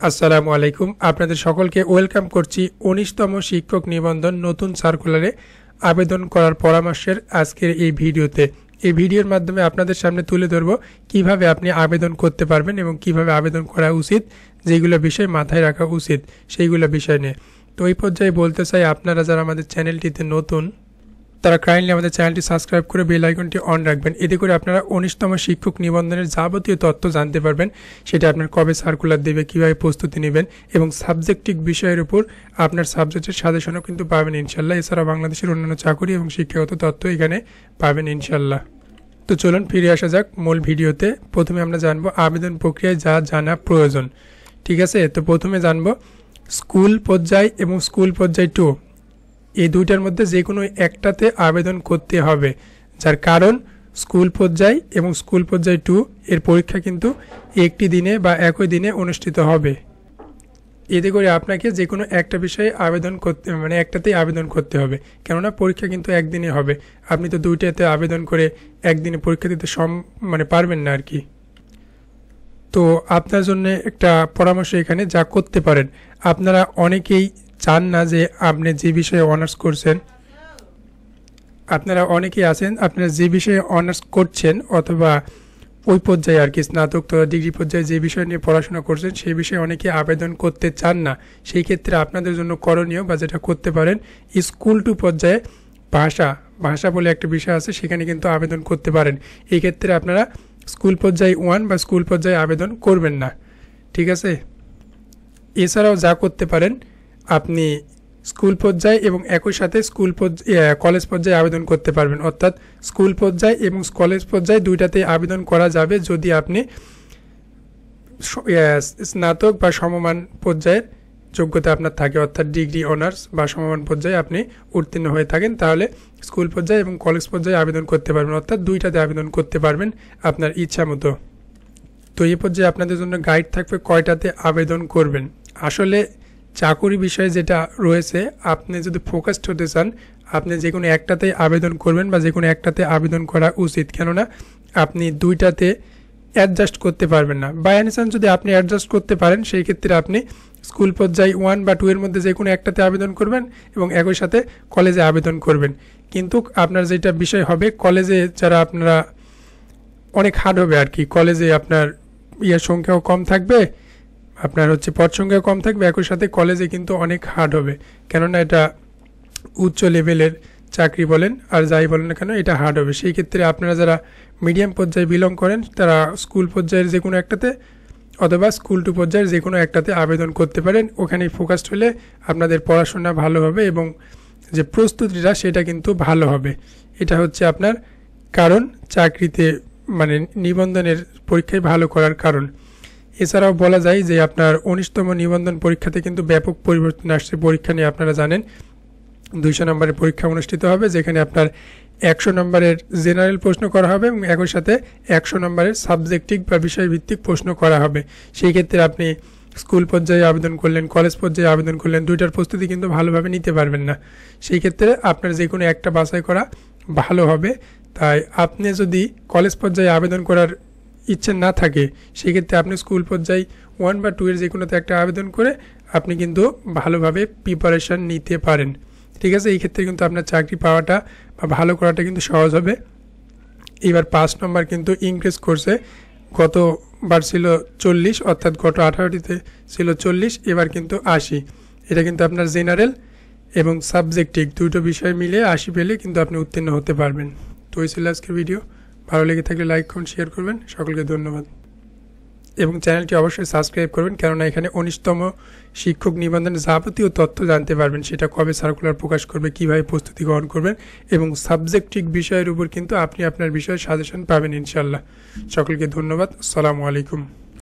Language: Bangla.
আসসালামু আলাইকুম। আপনাদের সকলকে ওয়েলকাম করছি ১৯তম শিক্ষক নিবন্ধন নতুন সার্কুলারে আবেদন করার পরামর্শের আজকের এই ভিডিওতে। এই ভিডিওর মাধ্যমে আপনাদের সামনে তুলে ধরব কিভাবে আপনি আবেদন করতে পারবেন এবং কিভাবে আবেদন করা উচিত, যেগুলো বিষয় মাথায় রাখা উচিত সেইগুলো বিষয় নিয়ে। তো এই পর্যায়ে বলতে চাই, আপনারা যারা আমাদের চ্যানেলটিতে নতুন তারা কাইন্ডলি আমাদের চ্যানেলটি সাবস্ক্রাইব করে বেল আইকনটি অন রাখবেন। এতে করে আপনারা ১৯তম শিক্ষক নিবন্ধনের যাবতীয় তথ্য জানতে পারবেন। সেটা আপনার কবে সার্কুলার দেবে, কীভাবে প্রস্তুতি নেবেন এবং সাবজেক্টিভ বিষয়ের উপর আপনার সাবজেক্টের সাজেশনও কিন্তু পাবেন ইনশাল্লাহ। এছাড়া বাংলাদেশের অন্যান্য চাকরি এবং শিক্ষাগত তথ্য এখানে পাবেন ইনশাল্লাহ। তো চলুন ফিরে আসা যাক মূল ভিডিওতে। প্রথমে আমরা জানবো আবেদন প্রক্রিয়ায় যা জানা প্রয়োজন। ঠিক আছে, তো প্রথমে জানবো স্কুল পর্যায় এবং স্কুল পর্যায় 2, এই দুইটার মধ্যে যে কোনো একটাতে আবেদন করতে হবে। যার কারণ স্কুল পর্যায় এবং স্কুল পর্যায় 2 এর পরীক্ষা কিন্তু একটি দিনে বা একই দিনে অনুষ্ঠিত হবে। এতে করে আপনাকে যে কোনো একটা বিষয়ে আবেদন করতে একটাতেই আবেদন করতে হবে, কেননা পরীক্ষা কিন্তু একদিনে হবে। আপনি তো দুইটাতে আবেদন করে একদিনে পরীক্ষা দিতে পারবেন না আর কি। তো আপনার জন্য একটা পরামর্শ এখানে যা করতে পারেন, আপনারা অনেকেই চান না যে আপনি যে বিষয়ে অনার্স করছেন, আপনারা অনেকেই আছেন আপনারা যে বিষয়ে অনার্স করছেন অথবা ওই পর্যায়ে আর কি স্নাতক তো ডিগ্রি পর্যায়ে যে বিষয় নিয়ে পড়াশোনা করছেন সেই বিষয়ে অনেকে আবেদন করতে চান না। সেই ক্ষেত্রে আপনাদের জন্য করণীয় বা যেটা করতে পারেন, স্কুল 2 পর্যায়ে ভাষা বলে একটা বিষয় আছে, সেখানে কিন্তু আবেদন করতে পারেন। এই ক্ষেত্রে আপনারা স্কুল পর্যায়ে 1 বা স্কুল পর্যায়ে আবেদন করবেন না। ঠিক আছে, এছাড়াও যা করতে পারেন, আপনি স্কুল পর্যায়ে এবং একই সাথে কলেজ পর্যায়ে আবেদন করতে পারবেন। অর্থাৎ স্কুল পর্যায়ে এবং কলেজ পর্যায়ে দুইটাতে আবেদন করা যাবে যদি আপনি স্নাতক বা সমমান পর্যায়ের যোগ্যতা আপনার থাকে, অর্থাৎ ডিগ্রি অনার্স বা সমমান পর্যায়ে আপনি উত্তীর্ণ হয়ে থাকেন, তাহলে স্কুল পর্যায়ে এবং কলেজ পর্যায়ে আবেদন করতে পারবেন। অর্থাৎ দুইটাতে আবেদন করতে পারবেন আপনার ইচ্ছা মতো। তো এই পর্যায়ে আপনাদের জন্য গাইড থাকবে কয়টাতে আবেদন করবেন। আসলে চাকুরি বিষয়ে যেটা রয়েছে, আপনি যদি ফোকাসড হতে চান আপনি যে কোনো একটাতে আবেদন করবেন বা যে কোনো একটাতে আবেদন করা উচিত, কেননা আপনি দুইটাতে অ্যাডজাস্ট করতে পারবেন না। বাই এনি চান্স যদি আপনি অ্যাডজাস্ট করতে পারেন, সেই ক্ষেত্রে আপনি স্কুল পর্যায়ে 1 বা 2 এর মধ্যে যে কোনো একটাতে আবেদন করবেন এবং একই সাথে কলেজে আবেদন করবেন। কিন্তু আপনার যেটা বিষয় হবে, কলেজে যারা আপনারা অনেক হার্ড হবে আর কি, কলেজে আপনার সংখ্যাও কম থাকবে, আপনার পদ সংখ্যা কম থাকবে, একই সাথে কলেজে কিন্তু অনেক হার্ড হবে, কেননা এটা উচ্চ লেভেলের চাকরি বলেন আর যাই বলেন না কেন, এটা হার্ড হবে। সেই ক্ষেত্রে আপনারা যারা মিডিয়াম পর্যায়ে বিলং করেন তারা স্কুল পর্যায়ের যে কোনো একটাতে অথবা স্কুল 2 পর্যায়ের যে কোনো একটাতে আবেদন করতে পারেন। ওখানেই ফোকাসড হলে আপনাদের পড়াশোনা ভালো হবে এবং যে প্রস্তুতিটা সেটা কিন্তু ভালো হবে। এটা হচ্ছে আপনার কারণ চাকরিতে নিবন্ধনের পরীক্ষায় ভালো করার কারণ। এছাড়াও বলা যায় যে আপনার ১৯তম নিবন্ধন পরীক্ষাতে কিন্তু ব্যাপক পরিবর্তন আসছে। পরীক্ষা নিয়ে আপনারা জানেন 200 নম্বরের পরীক্ষা অনুষ্ঠিত হবে, যেখানে আপনার 100 নম্বরের জেনারেল প্রশ্ন করা হবে এবং একই সাথে 100 নম্বরের সাবজেক্টিভ বা বিষয়ভিত্তিক প্রশ্ন করা হবে। সেই ক্ষেত্রে আপনি স্কুল পর্যায়ে আবেদন করলেন, কলেজ পর্যায়ে আবেদন করলেন, দুইটার প্রস্তুতি কিন্তু ভালোভাবে নিতে পারবেন না। সেই ক্ষেত্রে আপনার যে কোনো একটা বাছাই করা ভালো হবে। তাই আপনি যদি কলেজ পর্যায়ে আবেদন করার ইচ্ছে না থাকে, সেক্ষেত্রে আপনি স্কুল পর্যায়ে 1 বা 2 এর যে কোনোতে একটা আবেদন করে আপনি কিন্তু ভালোভাবে প্রিপারেশান নিতে পারেন। ঠিক আছে, এই ক্ষেত্রে কিন্তু আপনার চাকরি পাওয়াটা বা ভালো করাটা কিন্তু সহজ হবে। এবার 5 নম্বর কিন্তু ইনক্রিজ করছে, গতবার ছিল 40, অর্থাৎ গত 18টিতে ছিল 40, এবার কিন্তু 80। এটা কিন্তু আপনার জেনারেল এবং সাবজেক্টিভ দুটো বিষয় মিলে 80 পেলে কিন্তু আপনি উত্তীর্ণ হতে পারবেন। তো এই ছিল আজকের ভিডিও। ভালো লেগে থাকলে লাইক কমেন্ট শেয়ার করবেন। সকলকে ধন্যবাদ এবং চ্যানেলটি অবশ্যই সাবস্ক্রাইব করবেন, কেননা এখানে ১৯তম শিক্ষক নিবন্ধনের যাবতীয় তথ্য জানতে পারবেন। সেটা কবে সার্কুলার প্রকাশ করবে, কীভাবে প্রস্তুতি গ্রহণ করবেন এবং সাবজেক্টিভ বিষয়ের উপর কিন্তু আপনি আপনার বিষয়ে সাজেশন পাবেন ইনশাল্লাহ। সকলকে ধন্যবাদ। আসসালামু আলাইকুম।